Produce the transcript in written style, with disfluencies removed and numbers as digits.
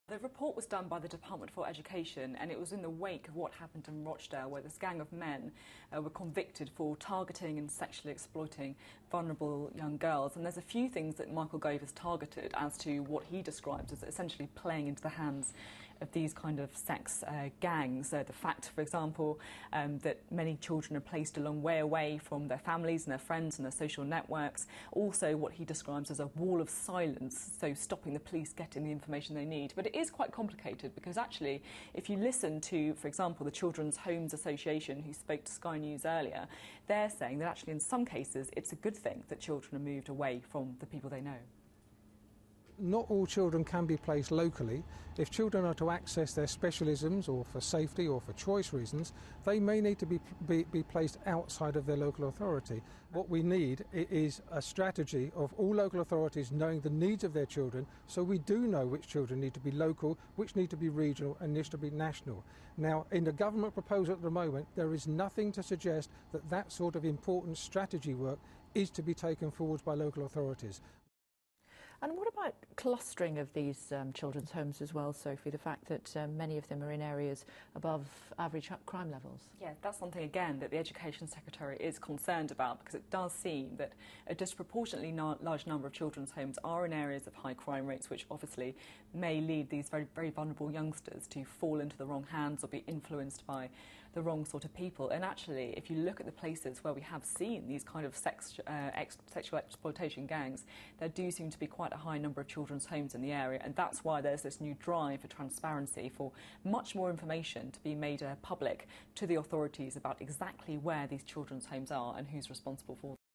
The report was done by the Department for Education, and it was in the wake of what happened in Rochdale, where this gang of men were convicted for targeting and sexually exploiting vulnerable young girls. And there's a few things that Michael Gove has targeted as to what he describes as essentially playing into the hands of these kind of sex gangs. The fact, for example, that many children are placed a long way away from their families and their friends and their social networks. Also what he describes as a wall of silence, so stopping the police getting the information they need. But it is quite complicated because actually, if you listen to, for example, the Children's Homes Association, who spoke to Sky News earlier, they're saying that actually in some cases it's a good thing that children are moved away from the people they know. Not all children can be placed locally. If children are to access their specialisms or for safety or for choice reasons, they may need to be placed outside of their local authority. What we need is a strategy of all local authorities knowing the needs of their children, so we do know which children need to be local, which need to be regional and which to be national. Now, in the government proposal at the moment, there is nothing to suggest that that sort of important strategy work is to be taken forward by local authorities. And what about clustering of these children's homes as well, Sophie? The fact that many of them are in areas above average crime levels? Yeah, that's something, again, that the Education Secretary is concerned about, because it does seem that a disproportionately large number of children's homes are in areas of high crime rates, which obviously may lead these very, very vulnerable youngsters to fall into the wrong hands or be influenced by the wrong sort of people. And actually, if you look at the places where we have seen these kind of sexual exploitation gangs, there do seem to be quite a high number of children's homes in the area, and that's why there's this new drive for transparency, for much more information to be made public to the authorities about exactly where these children's homes are and who's responsible for them.